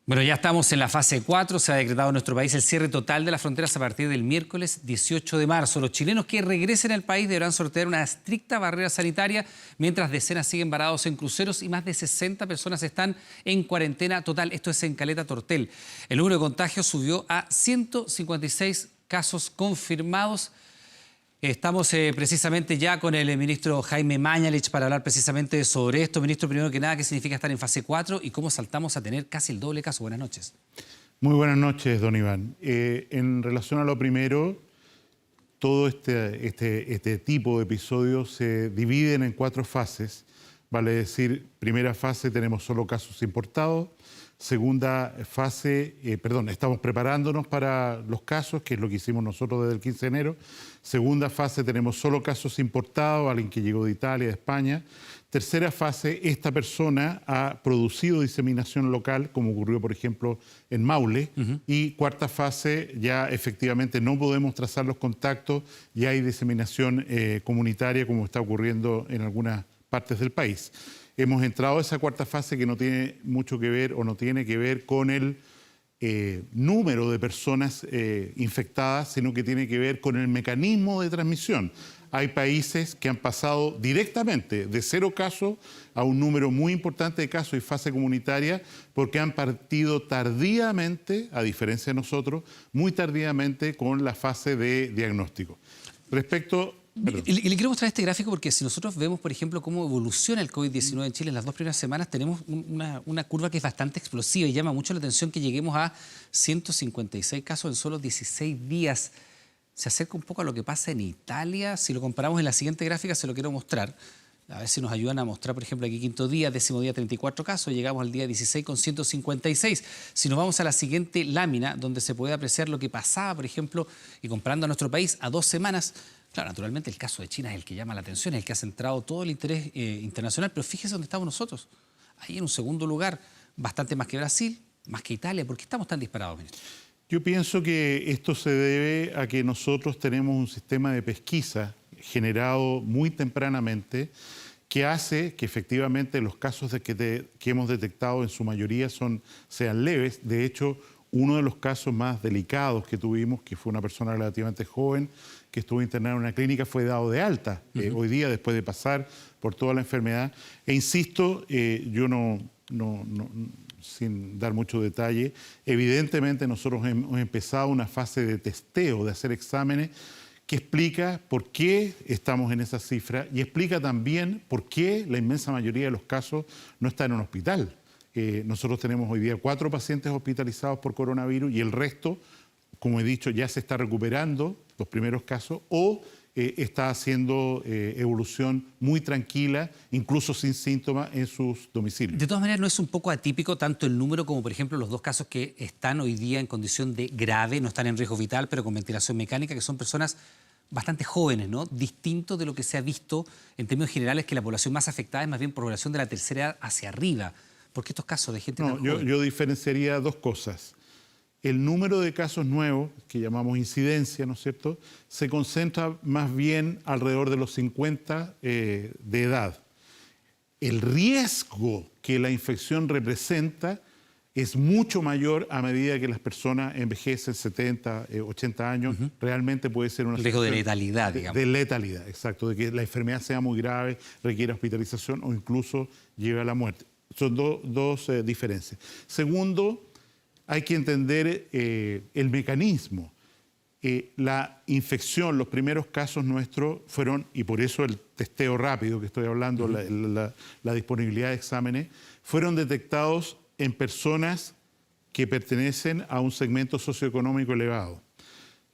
Bueno, ya estamos en la fase 4. Se ha decretado en nuestro país el cierre total de las fronteras a partir del miércoles 18 de marzo. Los chilenos que regresen al país deberán sortear una estricta barrera sanitaria, mientras decenas siguen varados en cruceros y más de 60 personas están en cuarentena total. Esto es en Caleta Tortel. El número de contagios subió a 156 casos confirmados. Estamos precisamente ya con el ministro Jaime Mañalich para hablar precisamente sobre esto. Ministro, primero que nada, ¿qué significa estar en fase 4 y cómo saltamos a tener casi el doble de casos? Buenas noches. Muy buenas noches, don Iván. En relación a lo primero, todo este tipo de episodios se dividen en 4 fases. Vale decir, primera fase tenemos solo casos importados. Segunda fase, estamos preparándonos para los casos, que es lo que hicimos nosotros desde el 15 de enero. Segunda fase, tenemos solo casos importados, alguien que llegó de Italia, de España. Tercera fase, esta persona ha producido diseminación local, como ocurrió, por ejemplo, en Maule. Y cuarta fase, ya efectivamente no podemos trazar los contactos, ya hay diseminación comunitaria, como está ocurriendo en algunas partes del país. Hemos entrado a esa cuarta fase que no tiene mucho que ver o no tiene que ver con el número de personas infectadas, sino que tiene que ver con el mecanismo de transmisión. Hay países que han pasado directamente de 0 casos a un número muy importante de casos y fase comunitaria porque han partido tardíamente, a diferencia de nosotros, muy tardíamente con la fase de diagnóstico. Respecto... Y le quiero mostrar este gráfico porque si nosotros vemos, por ejemplo, cómo evoluciona el COVID-19 en Chile en las 2 primeras semanas, tenemos una curva que es bastante explosiva y llama mucho la atención que lleguemos a 156 casos en solo 16 días. Se acerca un poco a lo que pasa en Italia. Si lo comparamos en la siguiente gráfica, se lo quiero mostrar. A ver si nos ayudan a mostrar, por ejemplo, aquí quinto día, 10º día, 34 casos, llegamos al día 16 con 156. Si nos vamos a la siguiente lámina, donde se puede apreciar lo que pasaba, por ejemplo, y comparando a nuestro país a 2 semanas, claro, naturalmente el caso de China es el que llama la atención, es el que ha centrado todo el interés internacional, pero fíjese dónde estamos nosotros. Ahí en un segundo lugar, bastante más que Brasil, más que Italia. ¿Por qué estamos tan disparados, ministro? Yo pienso que esto se debe a que nosotros tenemos un sistema de pesquisa generado muy tempranamente que hace que efectivamente los casos que hemos detectado en su mayoría sean leves. De hecho, uno de los casos más delicados que tuvimos, que fue una persona relativamente joven que estuvo internada en una clínica, fue dado de alta hoy día después de pasar por toda la enfermedad. E insisto, yo sin dar mucho detalle, evidentemente nosotros hemos empezado una fase de testeo, de hacer exámenes, que explica por qué estamos en esa cifra y explica también por qué la inmensa mayoría de los casos no están en un hospital. Nosotros tenemos hoy día 4 pacientes hospitalizados por coronavirus y el resto, como he dicho, ya se está recuperando los primeros casos o está haciendo evolución muy tranquila, incluso sin síntomas en sus domicilios. De todas maneras, ¿no es un poco atípico tanto el número como, por ejemplo, los 2 casos que están hoy día en condición de grave, no están en riesgo vital, pero con ventilación mecánica, que son personas bastante jóvenes, ¿no? Distinto de lo que se ha visto en términos generales, que la población más afectada es más bien población de la tercera edad hacia arriba? ¿Por qué estos casos de gente tan joven? Yo diferenciaría 2 cosas. El número de casos nuevos, que llamamos incidencia, ¿no es cierto?, se concentra más bien alrededor de los 50 de edad. El riesgo que la infección representa es mucho mayor a medida que las personas envejecen 70, 80 años. Realmente puede ser una riesgo de letalidad, digamos. De letalidad, exacto, de que la enfermedad sea muy grave, requiera hospitalización o incluso lleve a la muerte. Son dos diferencias. Segundo, hay que entender el mecanismo. La infección, los primeros casos nuestros fueron, y por eso el testeo rápido que estoy hablando, la disponibilidad de exámenes, fueron detectados en personas que pertenecen a un segmento socioeconómico elevado,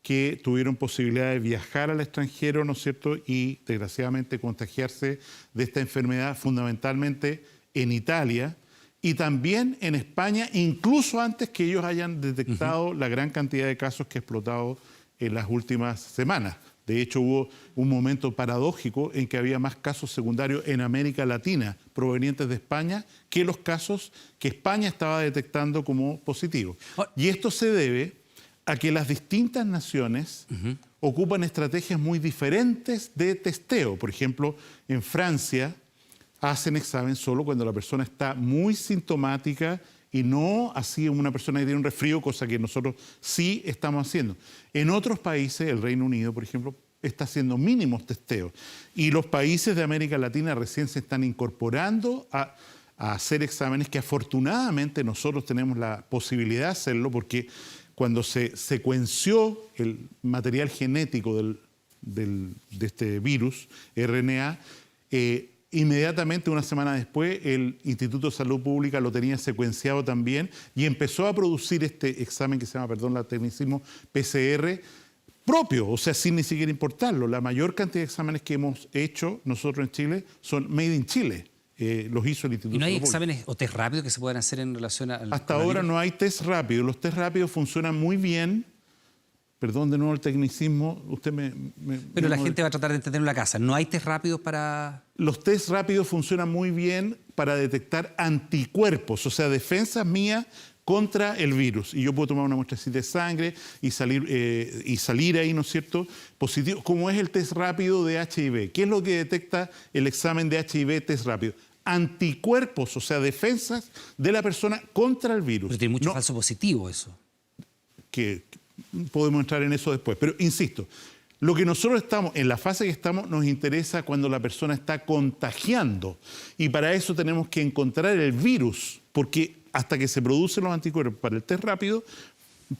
que tuvieron posibilidad de viajar al extranjero, ¿no es cierto?, y desgraciadamente contagiarse de esta enfermedad fundamentalmente en Italia y también en España, incluso antes que ellos hayan detectado la gran cantidad de casos que ha explotado en las últimas semanas. De hecho, hubo un momento paradójico en que había más casos secundarios en América Latina provenientes de España que los casos que España estaba detectando como positivos. Y esto se debe a que las distintas naciones ocupan estrategias muy diferentes de testeo. Por ejemplo, en Francia hacen examen solo cuando la persona está muy sintomática y no así una persona que tiene un resfrío, cosa que nosotros sí estamos haciendo. En otros países, el Reino Unido, por ejemplo, está haciendo mínimos testeos. Y los países de América Latina recién se están incorporando a hacer exámenes que afortunadamente nosotros tenemos la posibilidad de hacerlo porque cuando se secuenció el material genético de este virus, RNA, inmediatamente, una semana después, el Instituto de Salud Pública lo tenía secuenciado también y empezó a producir este examen que se llama, perdón, el tecnicismo PCR propio, o sea, sin ni siquiera importarlo. La mayor cantidad de exámenes que hemos hecho nosotros en Chile son made in Chile. Los hizo el Instituto ¿Y no hay de Salud Pública. exámenes o test rápidos que se puedan hacer en relación al... Hasta ahora no hay test rápidos. Los test rápidos funcionan muy bien. Perdón de nuevo el tecnicismo. Usted Pero la gente va a tratar de entenderlo en la casa. ¿No hay test rápidos para...? Los test rápidos funcionan muy bien para detectar anticuerpos, o sea, defensas mías contra el virus. Y yo puedo tomar una muestracita de sangre y salir ahí, ¿no es cierto?, positivo, como es el test rápido de HIV. ¿Qué es lo que detecta el examen de HIV test rápido? Anticuerpos, o sea, defensas de la persona contra el virus. Pero tiene mucho No, falso positivo eso. que podemos entrar en eso después. Pero insisto, lo que nosotros estamos, en la fase que estamos, nos interesa cuando la persona está contagiando. Y para eso tenemos que encontrar el virus, porque hasta que se producen los anticuerpos para el test rápido,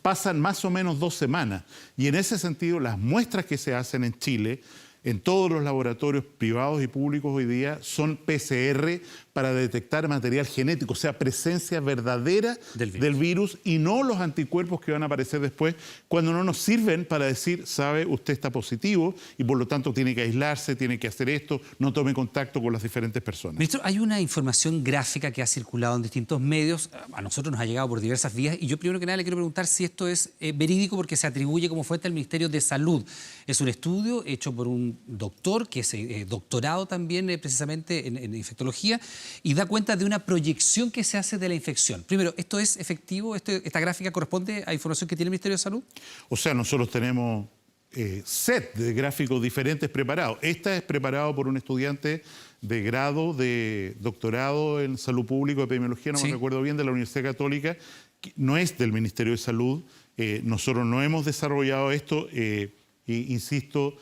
pasan más o menos 2 semanas. Y en ese sentido, las muestras que se hacen en Chile, en todos los laboratorios privados y públicos hoy día, son PCR para detectar material genético, o sea, presencia verdadera del virus y no los anticuerpos que van a aparecer después cuando no nos sirven para decir, sabe, usted está positivo y por lo tanto tiene que aislarse, tiene que hacer esto, no tome contacto con las diferentes personas. Ministro, hay una información gráfica que ha circulado en distintos medios, a nosotros nos ha llegado por diversas vías, y yo primero que nada le quiero preguntar si esto es verídico porque se atribuye como fuente al Ministerio de Salud. Es un estudio hecho por un doctor que es doctorado también precisamente en infectología y da cuenta de una proyección que se hace de la infección. Primero, ¿esto es efectivo? ¿Esta gráfica corresponde a información que tiene el Ministerio de Salud? O sea, nosotros tenemos set de gráficos diferentes preparados. Esta es preparado por un estudiante de grado, de doctorado en salud pública, epidemiología, no me recuerdo bien, de la Universidad Católica, que no es del Ministerio de Salud. Nosotros no hemos desarrollado esto, insisto,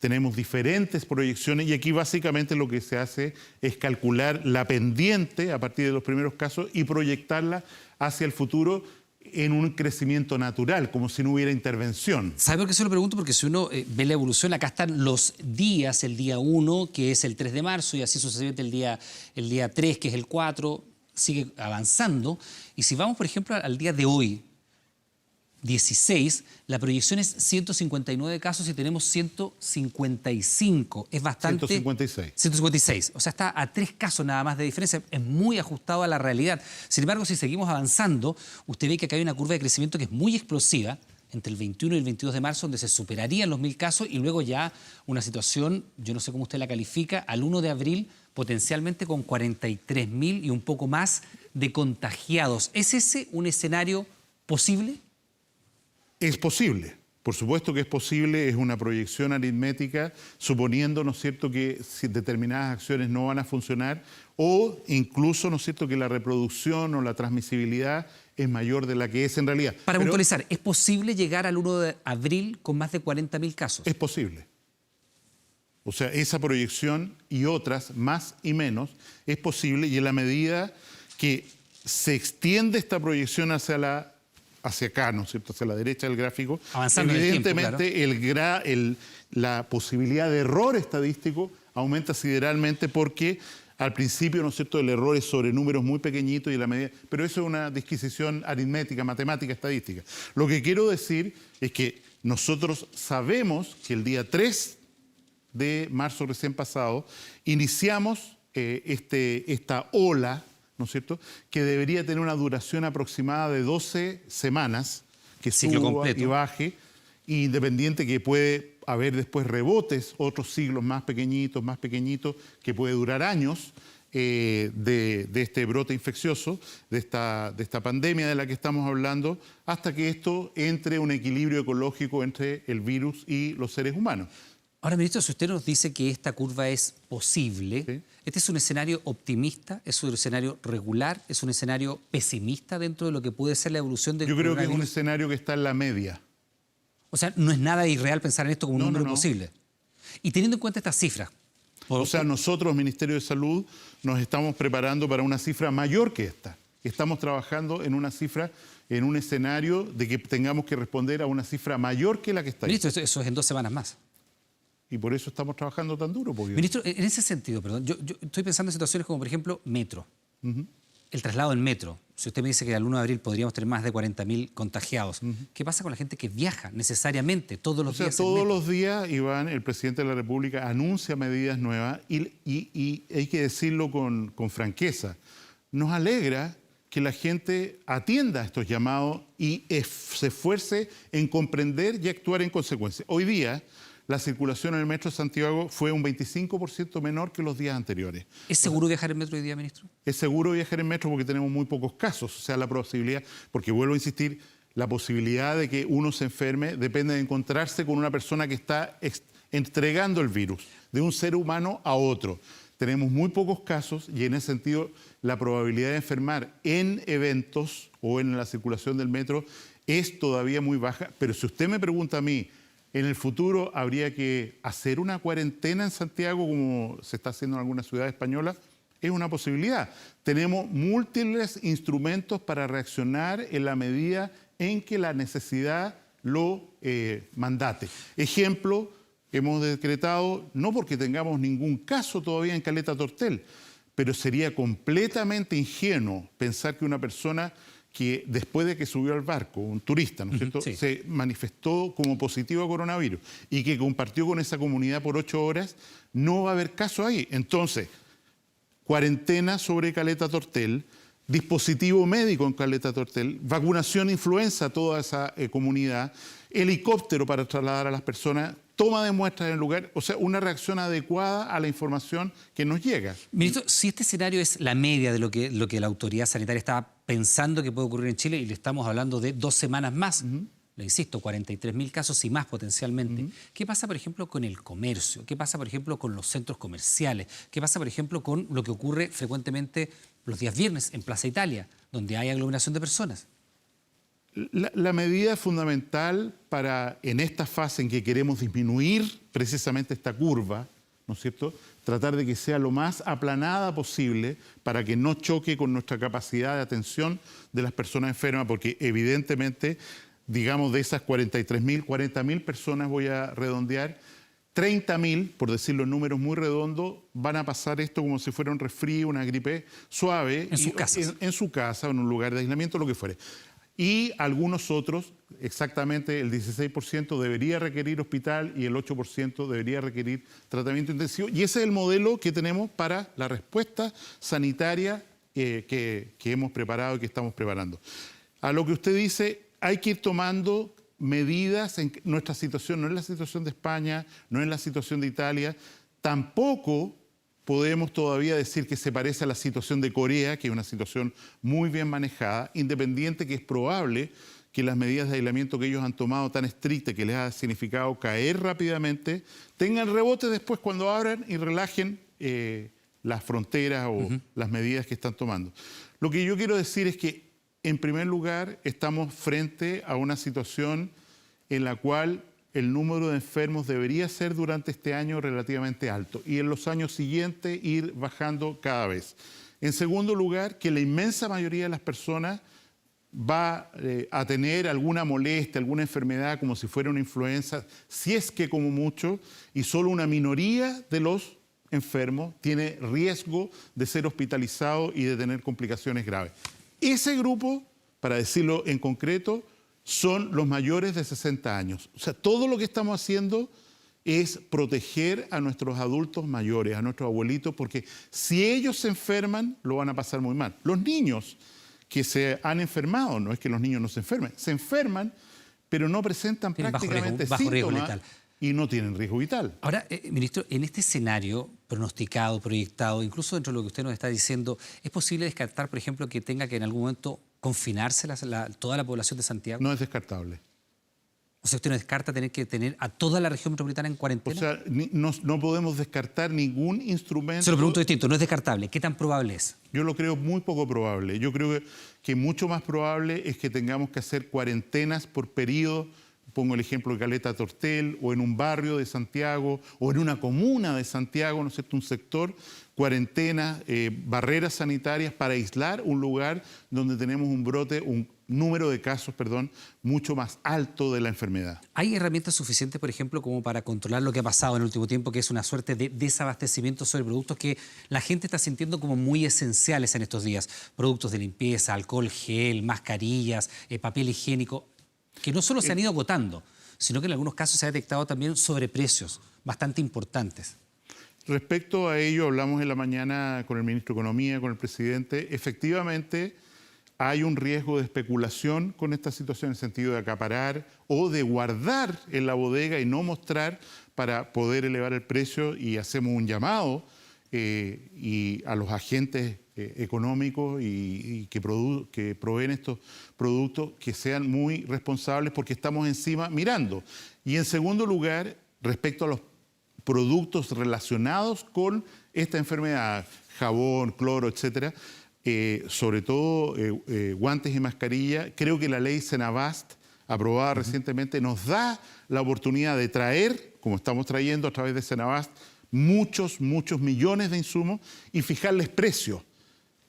tenemos diferentes proyecciones y aquí básicamente lo que se hace es calcular la pendiente a partir de los primeros casos y proyectarla hacia el futuro en un crecimiento natural, como si no hubiera intervención. ¿Sabe por qué se lo pregunto? Porque si uno ve la evolución, acá están los días, el día 1, que es el 3 de marzo, y así sucesivamente el día 3, que es el 4, sigue avanzando. Y si vamos, por ejemplo, al día de hoy, 16, la proyección es 159 casos y tenemos 155. Es bastante... 156. 156. O sea, está a 3 casos nada más de diferencia. Es muy ajustado a la realidad. Sin embargo, si seguimos avanzando, usted ve que acá hay una curva de crecimiento que es muy explosiva entre el 21 y el 22 de marzo, donde se superarían los 1.000 casos y luego ya una situación, yo no sé cómo usted la califica, al 1 de abril potencialmente con 43.000 y un poco más de contagiados. ¿Es ese un escenario posible? Es posible, por supuesto que es posible, es una proyección aritmética, suponiendo, ¿no es cierto?, que si determinadas acciones no van a funcionar o incluso, ¿no es cierto?, que la reproducción o la transmisibilidad es mayor de la que es en realidad. Para puntualizar, ¿es posible llegar al 1 de abril con más de 40.000 casos? Es posible. O sea, esa proyección y otras, más y menos, es posible y en la medida que se extiende esta proyección hacia acá, ¿no es cierto?, hacia la derecha del gráfico, avanzando evidentemente en el tiempo, claro. La posibilidad de error estadístico aumenta sideralmente porque al principio, ¿no es cierto?, el error es sobre números muy pequeñitos y la medida, pero eso es una disquisición aritmética, matemática, estadística. Lo que quiero decir es que nosotros sabemos que el día 3 de marzo recién pasado iniciamos esta ola, ¿no es cierto?, que debería tener una duración aproximada de 12 semanas, que suba y baje, independiente que puede haber después rebotes, otros ciclos más pequeñitos, que puede durar años de este brote infeccioso, de esta pandemia de la que estamos hablando, hasta que esto entre un equilibrio ecológico entre el virus y los seres humanos. Ahora, ministro, si usted nos dice que esta curva es posible, Sí. ¿este es un escenario optimista? ¿Es un escenario regular? ¿Es un escenario pesimista dentro de lo que puede ser la evolución del Yo creo que es un coronavirus? escenario que está en la media. O sea, no es nada irreal pensar en esto como un No, número no, no. posible. Y teniendo en cuenta estas cifras, O sea, nosotros, Ministerio de Salud, nos estamos preparando para una cifra mayor que esta. Estamos trabajando en una cifra, en un escenario de que tengamos que responder a una cifra mayor que la que está ahí. ministro, eso es en 2 semanas más. Y por eso estamos trabajando tan duro. Porque... Ministro, en ese sentido, perdón, yo estoy pensando en situaciones como, por ejemplo, metro. El traslado en metro. Si usted me dice que al 1 de abril podríamos tener más de 40.000 contagiados, ¿qué pasa con la gente que viaja necesariamente todos los O sea, días en todos metro? los días, Iván, el presidente de la República anuncia medidas nuevas y hay que decirlo con franqueza. Nos alegra que la gente atienda estos llamados y se esfuerce en comprender y actuar en consecuencia. Hoy día, la circulación en el metro de Santiago fue un 25% menor que los días anteriores. ¿Es seguro viajar en metro hoy día, ministro? Es seguro viajar en metro porque tenemos muy pocos casos. O sea, la posibilidad, porque vuelvo a insistir, la posibilidad de que uno se enferme depende de encontrarse con una persona que está entregando el virus de un ser humano a otro. Tenemos muy pocos casos y en ese sentido la probabilidad de enfermar en eventos o en la circulación del metro es todavía muy baja. Pero si usted me pregunta a mí, en el futuro habría que hacer una cuarentena en Santiago como se está haciendo en algunas ciudades españolas, es una posibilidad. Tenemos múltiples instrumentos para reaccionar en la medida en que la necesidad lo mandate. Ejemplo, hemos decretado, no porque tengamos ningún caso todavía en Caleta Tortel, pero sería completamente ingenuo pensar que una persona que después de que subió al barco, un turista, ¿no es cierto?, sí. se manifestó como positivo a coronavirus y que compartió con esa comunidad por 8 horas, no va a haber caso ahí. Entonces, cuarentena sobre Caleta Tortel, dispositivo médico en Caleta Tortel, vacunación influenza a toda esa comunidad, helicóptero para trasladar a las personas, toma de muestras en el lugar, o sea, una reacción adecuada a la información que nos llega. Ministro, si este escenario es la media de lo que la autoridad sanitaria estaba pensando que puede ocurrir en Chile y le estamos hablando de 2 semanas más, le insisto, 43.000 casos y más potencialmente, ¿qué pasa, por ejemplo, con el comercio? ¿Qué pasa, por ejemplo, con los centros comerciales? ¿Qué pasa, por ejemplo, con lo que ocurre frecuentemente los días viernes en Plaza Italia, donde hay aglomeración de personas? La medida fundamental para, en esta fase en que queremos disminuir precisamente esta curva, ¿no es cierto?, tratar de que sea lo más aplanada posible para que no choque con nuestra capacidad de atención de las personas enfermas, porque evidentemente, digamos, de esas 43.000, 40.000 personas, voy a redondear, 30.000, por decirlo en números muy redondos, van a pasar esto como si fuera un resfrío, una gripe suave. En sus casas. En su casa, en un lugar de aislamiento, lo que fuere. Y algunos otros, exactamente el 16% debería requerir hospital y el 8% debería requerir tratamiento intensivo. Y ese es el modelo que tenemos para la respuesta sanitaria que hemos preparado y que estamos preparando. A lo que usted dice, hay que ir tomando medidas en nuestra situación, no es la situación de España, no es la situación de Italia, tampoco podemos todavía decir que se parece a la situación de Corea, que es una situación muy bien manejada, independiente que es probable que las medidas de aislamiento que ellos han tomado tan estrictas, que les ha significado caer rápidamente, tengan rebote después cuando abran y relajen las fronteras o las medidas que están tomando. Lo que yo quiero decir es que, en primer lugar, estamos frente a una situación en la cual el número de enfermos debería ser durante este año relativamente alto y en los años siguientes ir bajando cada vez. En segundo lugar, que la inmensa mayoría de las personas va a tener alguna molestia, alguna enfermedad como si fuera una influenza, si es que como mucho, y solo una minoría de los enfermos tiene riesgo de ser hospitalizado y de tener complicaciones graves. Ese grupo, para decirlo en concreto, son los mayores de 60 años. O sea, todo lo que estamos haciendo es proteger a nuestros adultos mayores, a nuestros abuelitos, porque si ellos se enferman, lo van a pasar muy mal. Los niños que se han enfermado, no es que los niños no se enferman, pero no presentan prácticamente bajo riesgo síntomas letal. Y no tienen riesgo vital. Ahora, ministro, en este escenario pronosticado, proyectado, incluso dentro de lo que usted nos está diciendo, ¿es posible descartar, por ejemplo, que tenga que en algún momento confinarse toda la población de Santiago? No es descartable. O sea, usted no descarta tener que tener a toda la región metropolitana en O cuarentena. sea, no podemos descartar ningún instrumento. Se lo pregunto distinto, no es descartable. ¿Qué tan probable es? Yo lo creo muy poco probable. Yo creo que mucho más probable es que tengamos que hacer cuarentenas por periodo. Pongo el ejemplo de Caleta Tortel, o en un barrio de Santiago, o en una comuna de Santiago, ¿no es cierto? Un sector, cuarentenas, barreras sanitarias para aislar un lugar donde tenemos un número de casos, mucho más alto de la enfermedad. ¿Hay herramientas suficientes, por ejemplo, como para controlar lo que ha pasado en el último tiempo, que es una suerte de desabastecimiento sobre productos que la gente está sintiendo como muy esenciales en estos días? Productos de limpieza, alcohol, gel, mascarillas, papel higiénico, que no solo se han ido agotando, sino que en algunos casos se ha detectado también sobreprecios bastante importantes. Respecto a ello, hablamos en la mañana con el ministro de Economía, con el presidente. Efectivamente, hay un riesgo de especulación con esta situación en el sentido de acaparar o de guardar en la bodega y no mostrar para poder elevar el precio, y hacemos un llamado y a los agentes económicos y que proveen estos productos que sean muy responsables, porque estamos encima mirando. Y en segundo lugar, respecto a los productos relacionados con esta enfermedad, jabón, cloro, etcétera, sobre todo guantes y mascarilla, creo que la ley Senabast, aprobada recientemente, nos da la oportunidad de traer, como estamos trayendo a través de Senabast, muchos millones de insumos y fijarles precios,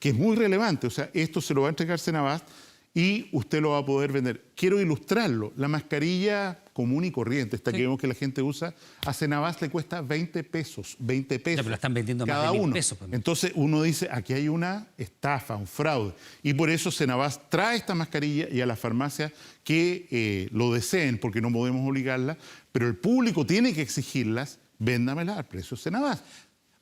que es muy relevante. O sea, esto se lo va a entregar Senabast y usted lo va a poder vender. Quiero ilustrarlo. La mascarilla común y corriente, esta que vemos que la gente usa, a Senabast le cuesta 20 pesos. 20 pesos. Ya, pero la están vendiendo cada más de 1.000 uno. pesos. Pues. Entonces uno dice, aquí hay una estafa, un fraude. Y por eso Senabast trae esta mascarilla, y a las farmacias que lo deseen, porque no podemos obligarlas, pero el público tiene que exigirlas, véndamela al precio Senabast.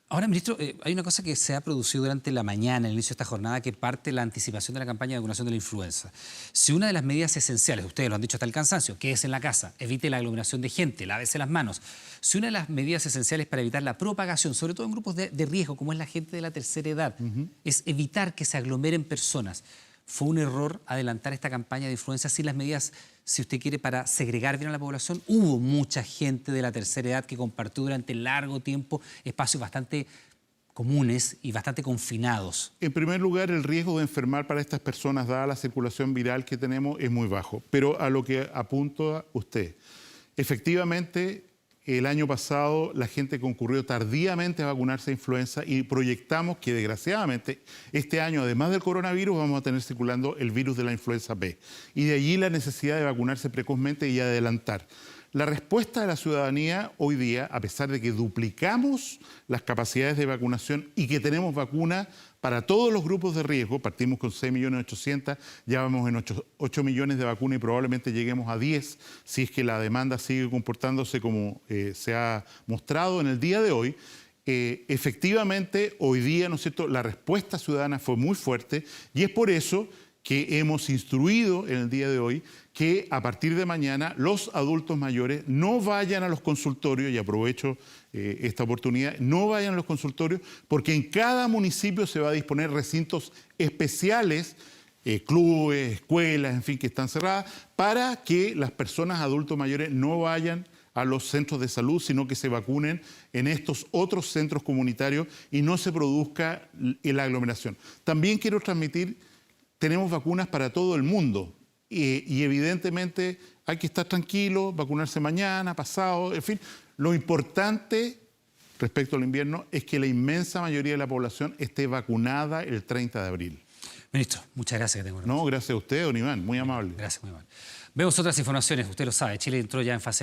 Ahora, ministro, hay una cosa que se ha producido durante la mañana, en el inicio de esta jornada, que parte de la anticipación de la campaña de vacunación de la influenza. Si una de las medidas esenciales, ustedes lo han dicho hasta el cansancio, quédese en la casa, evite la aglomeración de gente, lávese las manos. Si una de las medidas esenciales para evitar la propagación, sobre todo en grupos de riesgo, como es la gente de la tercera edad, es evitar que se aglomeren personas. ¿Fue un error adelantar esta campaña de influenza sin las medidas, si usted quiere, para segregar bien a la población? Hubo mucha gente de la tercera edad que compartió durante largo tiempo espacios bastante comunes y bastante confinados. En primer lugar, el riesgo de enfermar para estas personas, dada la circulación viral que tenemos, es muy bajo. Pero a lo que apunta usted, efectivamente, el año pasado la gente concurrió tardíamente a vacunarse de influenza, y proyectamos que desgraciadamente este año, además del coronavirus, vamos a tener circulando el virus de la influenza B. Y de allí la necesidad de vacunarse precozmente y adelantar. La respuesta de la ciudadanía hoy día, a pesar de que duplicamos las capacidades de vacunación y que tenemos vacuna para todos los grupos de riesgo, partimos con 6.800.000, ya vamos en 8 millones de vacunas y probablemente lleguemos a 10 si es que la demanda sigue comportándose como se ha mostrado en el día de hoy. Efectivamente, hoy día, ¿no es cierto?, la respuesta ciudadana fue muy fuerte, y es por eso que hemos instruido en el día de hoy que a partir de mañana los adultos mayores no vayan a los consultorios, y aprovecho esta oportunidad, no vayan a los consultorios, porque en cada municipio se va a disponer recintos especiales, clubes, escuelas, en fin, que están cerradas, para que las personas adultos mayores no vayan a los centros de salud, sino que se vacunen en estos otros centros comunitarios y no se produzca la aglomeración. También quiero transmitir, tenemos vacunas para todo el mundo, y evidentemente hay que estar tranquilo, vacunarse mañana, pasado, en fin. Lo importante respecto al invierno es que la inmensa mayoría de la población esté vacunada el 30 de abril. Ministro, muchas gracias. Que tengo no, gracias a usted, don Iván, muy amable. Gracias, muy amable. Vemos otras informaciones, usted lo sabe, Chile entró ya en fase